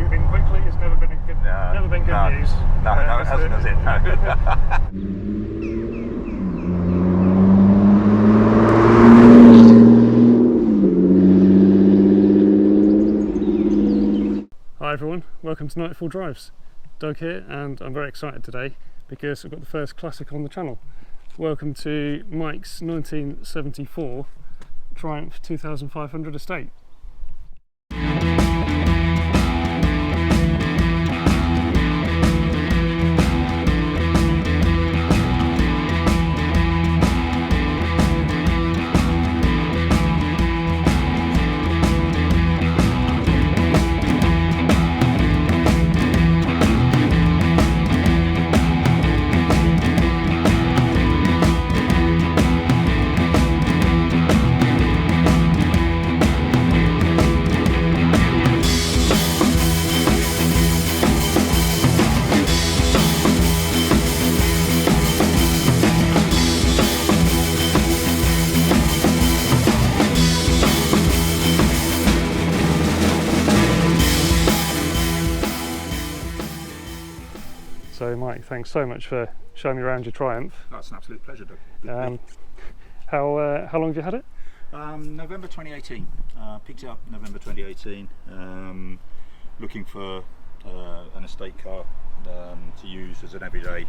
moving quickly has never been good news. No, it hasn't, has it? No. Hi everyone, welcome to Nightfall Drives. Doug here, and I'm very excited today because I've got the first classic on the channel. Welcome to Mike's 1974 Triumph 2500 Estate. So Mike, thanks so much for showing me around your Triumph. That's an absolute pleasure, Doug. How long have you had it? November 2018. Picked it up November 2018. Looking for an estate car to use as an everyday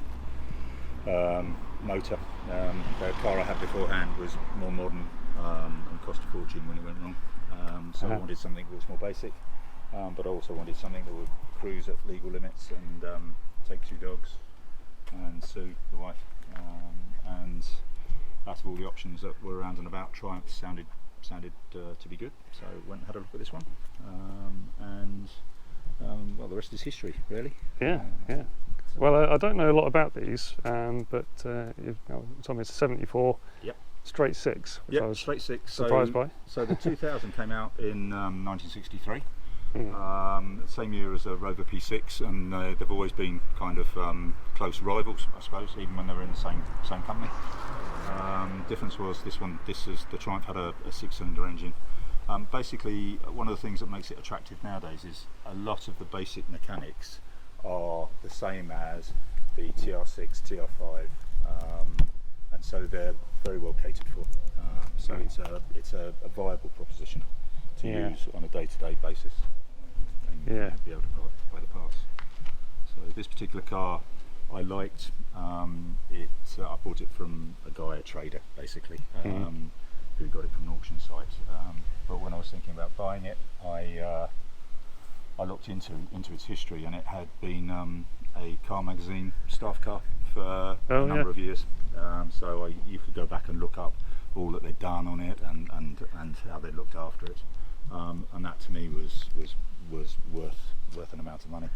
motor. The car I had beforehand was more modern and cost a fortune when it went wrong. So I wanted something that was more basic, but I also wanted something that would cruise at legal limits and take 2 dogs and Sue, the wife, and out of all the options that were around and about, Triumph sounded to be good. So went and had a look at this one, well, the rest is history, really. Yeah. Well, I don't know a lot about these, but you've told me it's a 74. Yep. Straight 6, which I was straight 6. surprised by. So the 2000 came out in 1963. Mm. Same year as a Rover P6, and they've always been kind of close rivals, I suppose, even when they were in the same company. Difference was the Triumph had a 6-cylinder engine. Basically, one of the things that makes it attractive nowadays is a lot of the basic mechanics are the same as the TR6, TR5, and so they're very well catered for. So it's a viable proposition to use on a day-to-day basis, and be able to buy the parts. So this particular car I liked. I bought it from a trader basically, who got it from an auction site. But when I was thinking about buying it, I looked into its history, and it had been a car magazine staff car for a number of years. So you could go back and look up all that they'd done on it and how they looked after it. And that to me was worth an amount of money.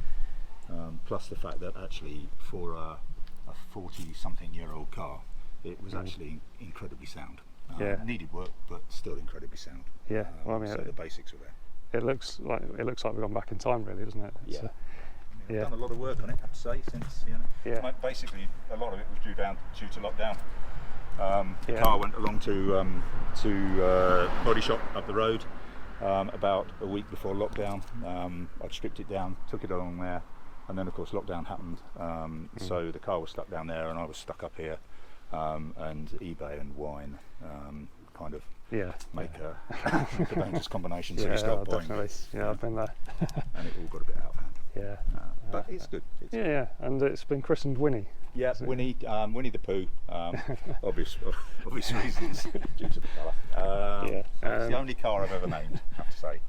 Plus the fact that actually for a 40-something-year-old car, it was actually incredibly sound. Needed work, but still incredibly sound. Yeah, well, I mean, so the basics were there. It looks like we've gone back in time, really, doesn't it? I've done a lot of work on it, I have to say, since basically a lot of it was due to lockdown. The car went along to body shop up the road about a week before lockdown. I'd stripped it down, took it along there, and then of course lockdown happened. So the car was stuck down there, and I was stuck up here. And eBay and wine kind of make a dangerous combination. So you start buying. Definitely. I've been there. And it all got a bit out of hand. But it's good. It's and it's been christened Winnie. Yeah, Winnie the Pooh. Obvious reasons due to the colour. It's the only car I've ever named, I have to say.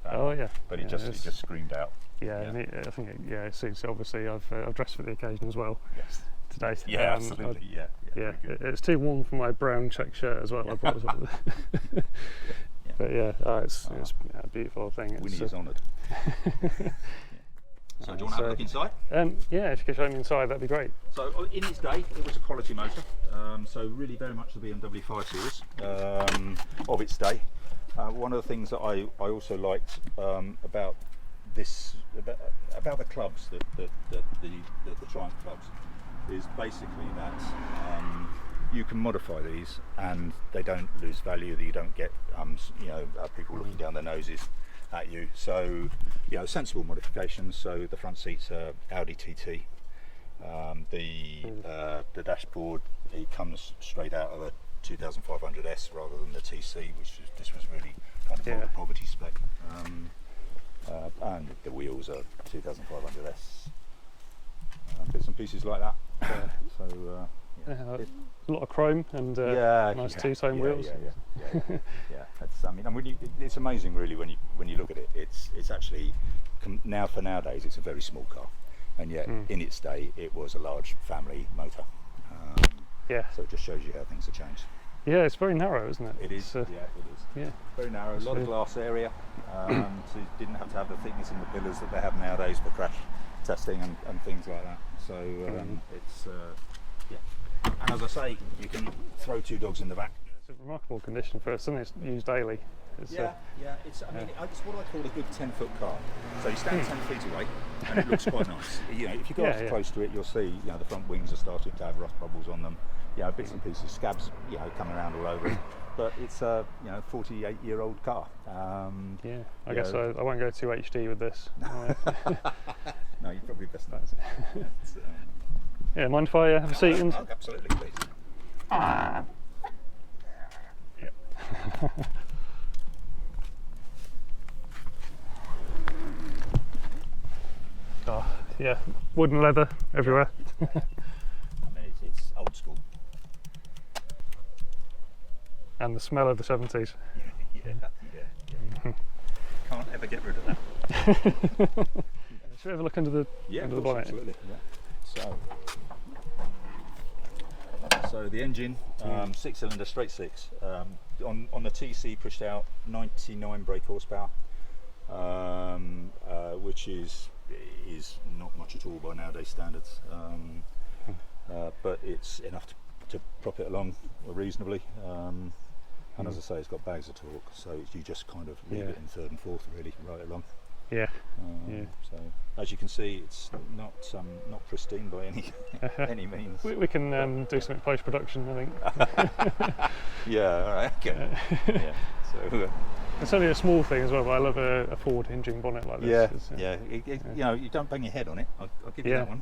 But it just screamed out. I think it suits. Obviously, I've dressed for the occasion as well. Yes. Today. Absolutely. It's too warm for my brown check shirt as well. I brought as well. But it's a beautiful thing. Winnie is honoured. So do you want to have a look inside? If you could show me inside, that'd be great. So in its day, it was a quality motor. So really very much the BMW 5 Series of its day. One of the things that I also liked about the clubs, the Triumph clubs, is basically that you can modify these and they don't lose value. That you don't get people looking down their noses at you. So, you know, sensible modifications. So the front seats are Audi TT. The dashboard, it comes straight out of a 2500S rather than the TC, this was really kind of more the poverty spec. And the wheels are 2500S. Bits and pieces like that. So a lot of chrome and nice two-tone wheels. That's, I mean, and it's amazing really when you look at it. It's actually now for nowadays it's a very small car, and yet in its day it was a large family motor. So it just shows you how things have changed. Yeah, it's very narrow, isn't it? It is. It is. Yeah, very narrow. A lot of glass area, so you didn't have to have the thickness in the pillars that they have nowadays for crash testing and things like that. So it's and as I say, you can throw two dogs in the back. It's a remarkable condition for something that's used daily. It's it's what I call a good 10-foot car. So you stand 10 feet away, and it looks quite nice. You know, if you go up close to it, you'll see, you know, the front wings are starting to have rust bubbles on them. You know, bits and pieces, scabs, you know, coming around all over it. But it's a 48-year-old car. I guess I won't go too HD with this. No, you're probably best not. Mind if I have a seat? Absolutely, please. Wood and leather everywhere. I mean, it's old school. And the smell of the 70s. Can't ever get rid of that. Should we have a look under the bonnet? Absolutely. Yeah. So the engine, 6-cylinder straight six. On the TC pushed out 99 brake horsepower, which is not much at all by nowadays standards. But it's enough to prop it along reasonably. And as I say, it's got bags of torque, so you just kind of leave it in third and fourth, really, right along. So as you can see, it's not pristine by any means. We can do some post production, I think. All right. Okay. So it's only a small thing as well, but I love a forward hinging bonnet like this. You know, you don't bang your head on it. I'll give you that one.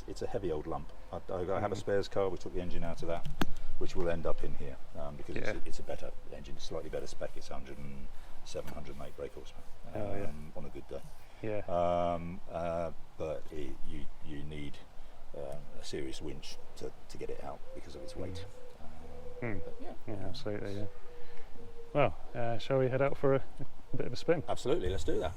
It's a heavy old lump. I have a spares car. We took the engine out of that, which will end up in here because it's a better engine, slightly better spec. It's 708 brake horsepower on a good day. But you need a serious winch to get it out because of its weight. Absolutely. Well, shall we head out for a bit of a spin? Absolutely, let's do that.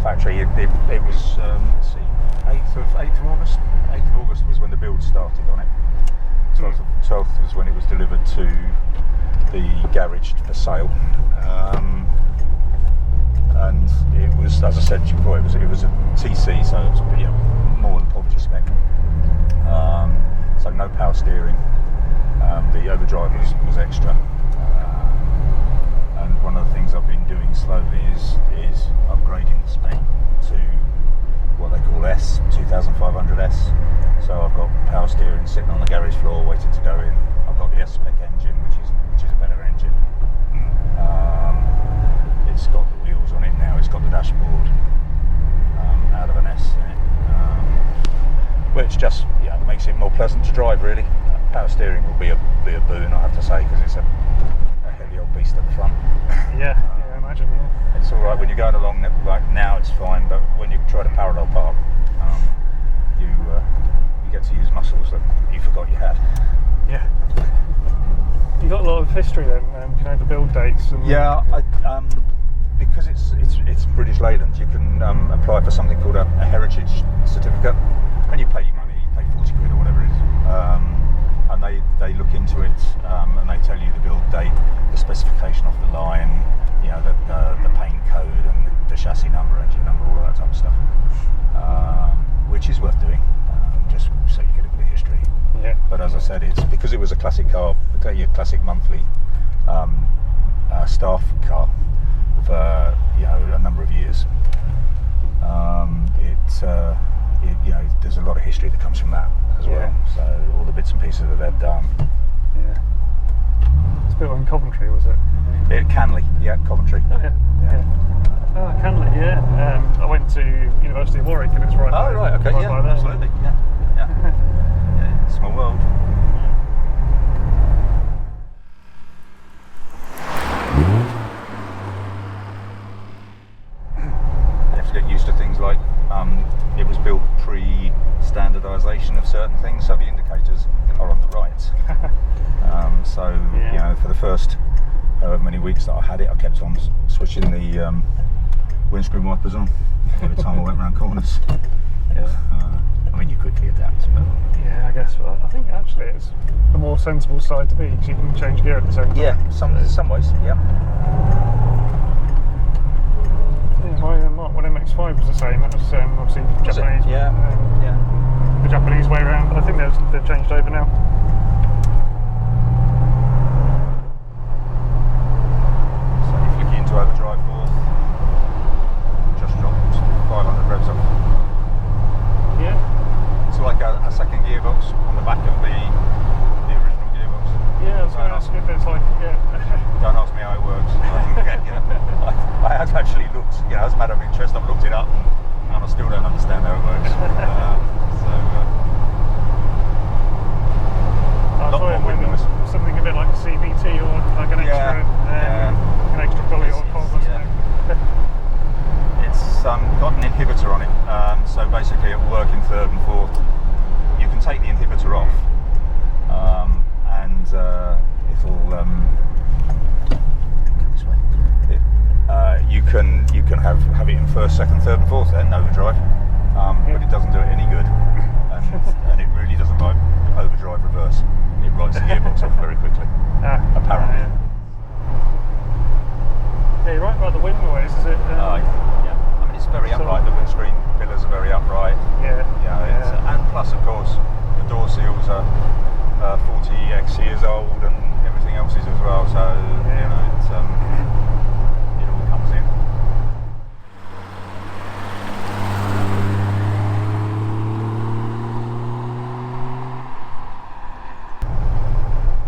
Factory. It was let's see, 8th of August. 8th of August was when the build started on it. 12th was when it was delivered to the garage for sale. And it was, as I said before, it was a TC, so it was more than poverty spec. So no power steering. The overdrive was extra. And one of the things I've been doing slowly is upgrading the spec to what they call S, 2500S. So I've got power steering sitting on the garage floor waiting to go in. I've got the S spec engine, which is a better engine. It's got the wheels on it now. It's got the dashboard. which just makes it more pleasant to drive. Really, power steering will be a boon, I have to say, because it's a heavy old beast at the front. Yeah, I imagine. Yeah, it's all right when you're going along. Like now, it's fine, but when you try to parallel park, you get to use muscles that you forgot you had. Yeah. You got a lot of history then, the build dates. And because it's British Leyland, you can apply for something called a heritage certificate, and you pay your money, you pay 40 quid or whatever it is, and they look into it, and they tell you the build date, the specification off the line, the paint code and the chassis number, engine number, all that type of stuff, which is worth doing, just so you get a bit of history. Yeah. But as I said, it's because it was a classic car, a classic monthly staff car for a number of years. There's a lot of history that comes from that as well. So all the bits and pieces that they've done. Yeah. It's built in Coventry, was it? Canley, Coventry. Oh yeah. Oh, Canley, yeah. I went to University of Warwick, and it's right. Oh right, okay, right by there. Absolutely, yeah. Small world. You have to get used to things like it was built pre-standardisation of certain things, so the indicators are on the right. For the first however many weeks that I had it, I kept on switching the windscreen wipers on every time I went around corners. You quickly adapt, but I guess. Well, I think actually it's the more sensible side to be, because you can change gear at the same time. Yeah, some ways, yeah. My Mark 1 MX-5 was the same. That was obviously Japanese. The Japanese way around, but I think they've changed over now. So you flick it into Overdrive 4, just dropped 500 revs off. Yeah. It's like a second gearbox on the back of the original gearbox. Yeah, I was going to ask if it's like, Don't ask me how it works. I have actually looked, as a matter of interest, I've looked it up and I still don't understand how it works. I thought it might be something a bit like a CVT or like an extra pulley or cob or something. It's got an inhibitor on it, so basically it will work in third and fourth. You can take the inhibitor off, and it'll this way. You can have it in first, second, third, and fourth then Overdrive, but it doesn't do it any good, and it really doesn't like Overdrive reverse. It writes the gearbox off very quickly, apparently. Yeah, you're right about the wind noise, is it? It's very upright. The windscreen pillars are very upright. And plus, of course, the door seals are 40x years old, and everything else is as well. So it all comes in.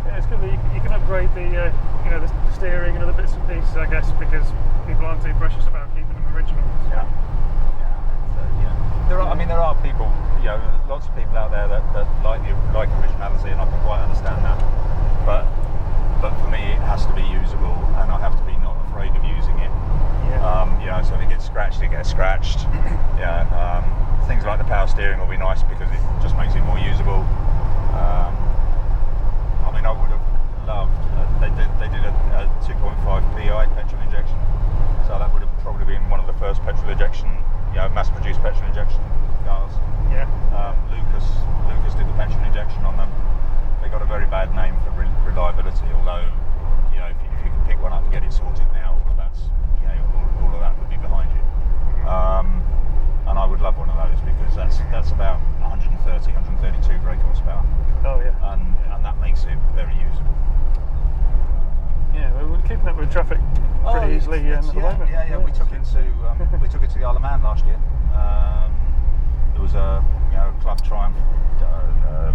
Yeah, it's good that you can upgrade the the steering and other bits and pieces, I guess, because people aren't too precious about keeping them original. There are people, lots of people out there that like originality, and I can quite understand that. But for me, it has to be usable, and I have to be not afraid of using it. So if it gets scratched, it gets scratched. Things like the power steering will be nice because it just makes it more usable. I would have loved. They did a 2.5 PI petrol injection, so that would have probably been one of the first petrol injection, mass-produced petrol injection cars. Lucas did the petrol injection on them. They got a very bad name for reliability, although if you can pick one up and get it sorted now, all of that would be behind you. And I would love one of those because that's about 132 brake horsepower. Oh yeah. And that makes it very usable. Yeah, we're keeping up with traffic pretty easily at the moment. We took it to the Isle of Man last year. There was a Club Triumph, a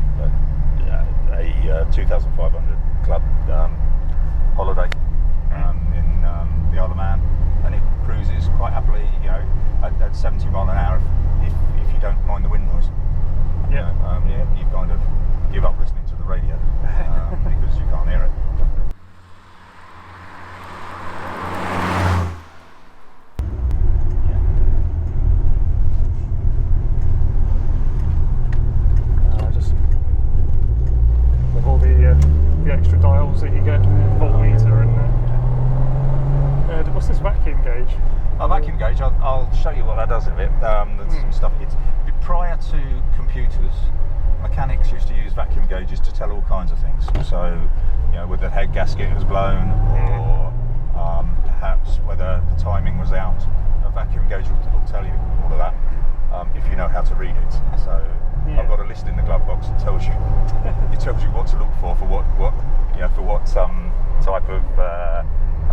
2,500 club holiday in the Isle of Man, and it cruises quite happily, at 70 mile an hour if you don't mind the wind noise. There's some stuff. Prior to computers, mechanics used to use vacuum gauges to tell all kinds of things. So, whether the head gasket was blown, or perhaps whether the timing was out. A vacuum gauge will tell you all of that if you know how to read it. So I've got a list in the glove box that tells you what to look for what type of a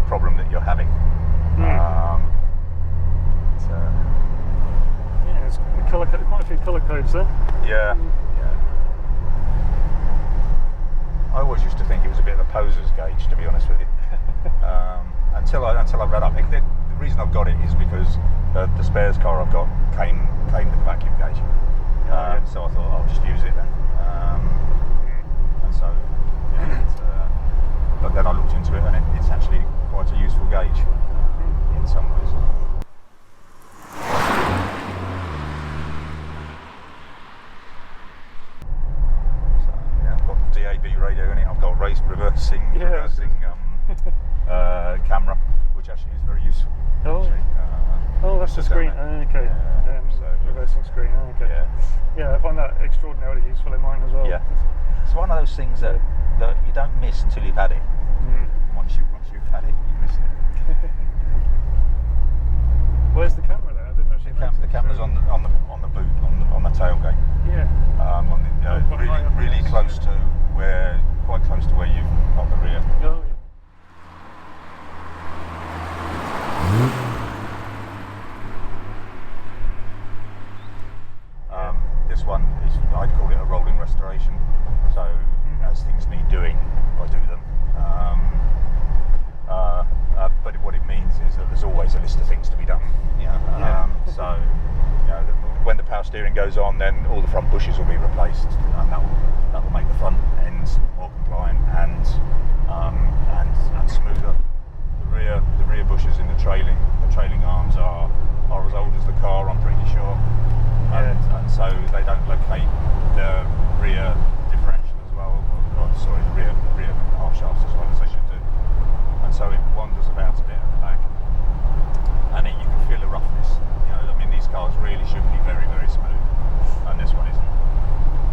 problem that you're having. There's quite a few colour codes there. Yeah. I always used to think it was a bit of a poser's gauge, to be honest with you. Until I read up. The reason I've got it is because the spares car I've got came with the vacuum gauge. So I thought I'll just use it then. And so, but then I looked into it, and it's actually quite a useful gauge in some ways. DAB radio in it. I've got reversing camera, which actually is very useful. That's the screen. Okay. Reversing screen. Okay. Yeah, I find that extraordinarily useful in mine as well. Yeah. It's one of those things that you don't miss until you've had it. Once you've had it, you miss it. Where's the camera there? I didn't actually notice. The camera's on the boot, on the tailgate. Yeah. Really close to quite close to where you've got the rear. Oh, yeah. This one is, I'd call it a rolling restoration. So as things need doing, I do them. But what it means is that there's always a list of things to be done. So when the power steering goes on, then all the front bushes will be replaced, and that will make the front ends more compliant and smoother. The rear bushes in the trailing arms are as old as the car, I'm pretty sure, and so they don't locate the rear differential as well, the rear half shafts as well as they should do, and so it wanders about a bit at the back, and you can feel the roughness. These cars really should be very, very smooth, and this one isn't.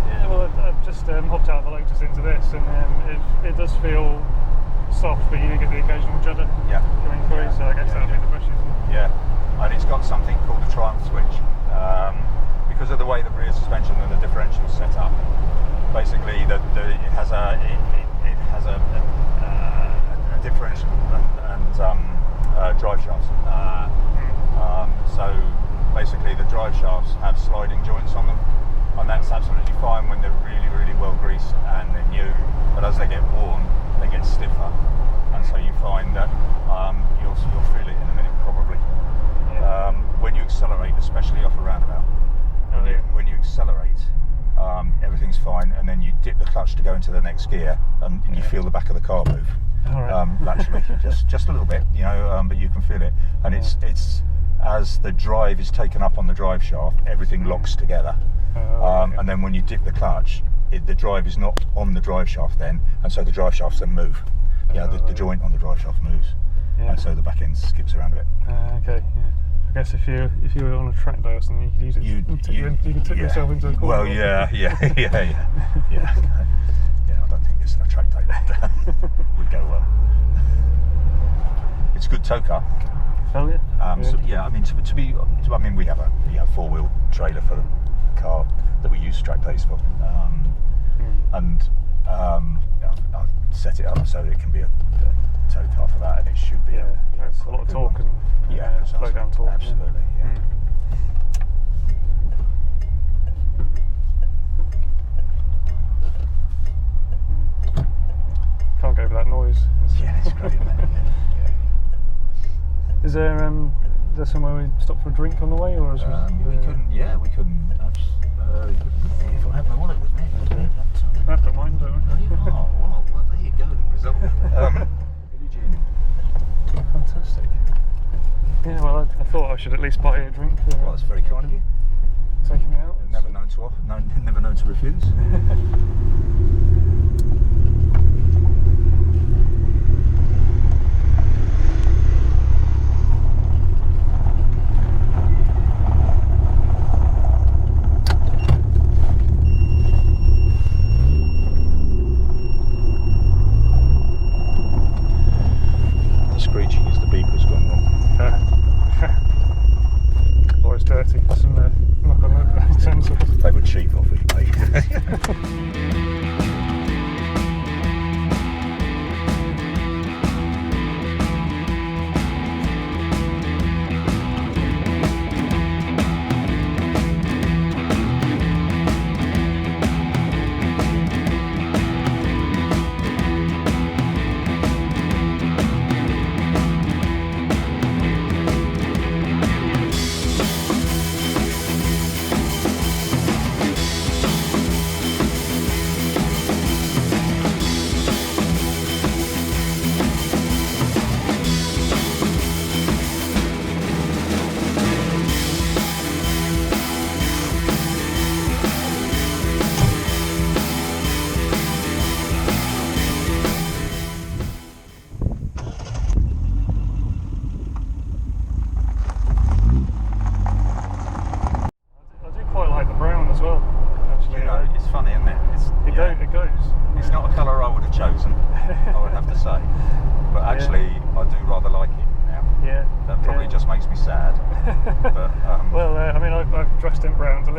Yeah, well, I've just hopped out of the Lotus into this, and it does feel soft, but you do get the occasional judder coming through, so I guess that'll be the bushes. Yeah, and it's got something called a Triumph switch. Because of the way the rear suspension and the differential is set up, basically it has a differential and drive shafts. So basically the drive shafts have sliding joints on them, and that's absolutely fine when they're really, really well greased and they're new, but as they get worn, they get stiffer, and so you find that you'll feel it in a minute probably. When you accelerate, especially off a roundabout, when you accelerate, everything's fine, and then you dip the clutch to go into the next gear, and you feel the back of the car move. Laterally, just a little bit, but you can feel it, and it's as the drive is taken up on the drive shaft, everything locks together, and then when you dip the clutch, the drive is not on the drive shaft then, and so the drive shafts then move. The joint on the drive shaft moves, and so the back end skips around a bit. Okay. I guess if you were on a track day or something, you could use it. You can tip yourself into a corner. Well, yeah. I don't think this in a track day would go well. It's a good tow car. Oh yeah. So, we have a 4-wheel trailer for the car that we use track days for, and I've set it up so it can be a tow car for that, and it should be a lot of torque and slow down torque. Absolutely. Yeah. Can't go over that noise. It's great, man. Is there somewhere we stop for a drink on the way, or is we couldn't? Yeah, we couldn't. If I had my wallet with me, I don't mind, don't I? Well, there you go. The result. Village Inn. Fantastic. Yeah, well, I thought I should at least buy you a drink. Well, that's very kind of you. Taking me out. Never known to refuse.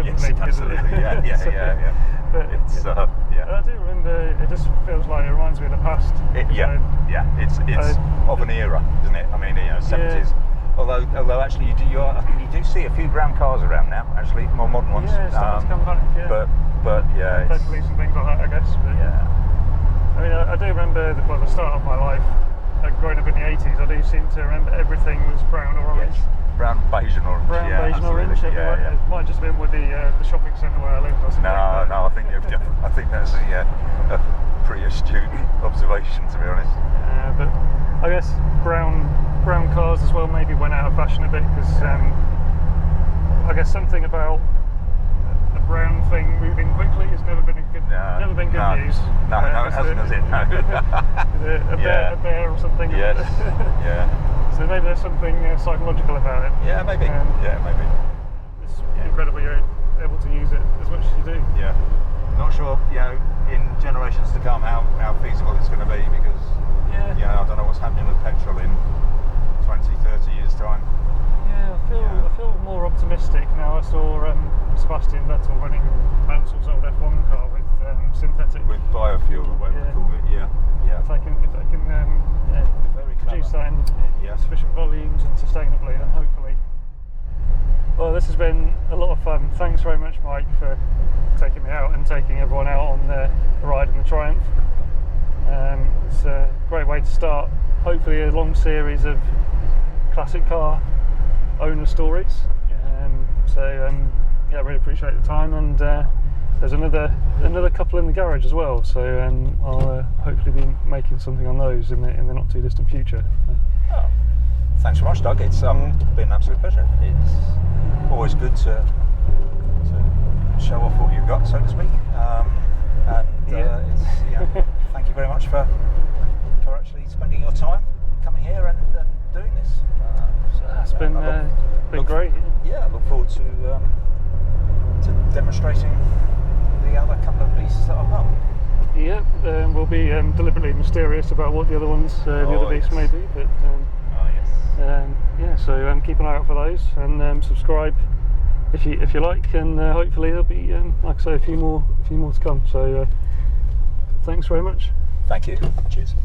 yes, league, absolutely. Yeah. But It's I do remember. It just feels like it reminds me of the past. It's of an era, isn't it? I mean, 70s. Although actually you do see a few brown cars around now. Actually, more modern ones. Yeah, it's starting to come back. Yeah. But yeah, Fed police and things like that, I guess. But I mean, I do remember the start of my life. Growing up in the 80s, I do seem to remember everything was brown or orange. Yes. Brown, beige and orange. Brown, beige and orange. Yeah. It might just have been with the shopping centre where I lived or something. No, I think that's a pretty astute observation, to be honest. But I guess brown cars as well maybe went out of fashion a bit because I guess something about a brown thing moving quickly has never been good news. No, it hasn't, has it? No. A bear or something. Yes. Yeah. So maybe there's something psychological about it. Yeah, maybe. Maybe. It's incredible you're able to use it as much as you do. Yeah. Not sure, in generations to come how feasible it's going to be because I don't know what's happening with petrol in 20, 30 years time. Yeah, I feel more optimistic now. I saw Sebastian Vettel running Mansell's old F1 car with synthetic. With biofuel or whatever they call it, yeah. If they can very produce clever. that in sufficient volumes and sustainably, then hopefully. Well, this has been a lot of fun. Thanks very much, Mike, for taking me out and taking everyone out on the ride in the Triumph. It's a great way to start, hopefully, a long series of classic car owner stories. I really appreciate the time, and there's another couple in the garage as well. So I'll hopefully be making something on those in the not too distant future. Thanks very much, Doug. It's been an absolute pleasure. It's always good to show off what you've got, so to speak. Thank you very much for actually spending your time coming here and doing this. It's been great. Yeah, I look forward to demonstrating the other couple of beasts that I've got. Yeah, we'll be deliberately mysterious about what the other ones, the other beasts may be, but so keep an eye out for those and subscribe if you like, and hopefully there'll be, like I say, a few more to come. So thanks very much. Thank you. Cheers.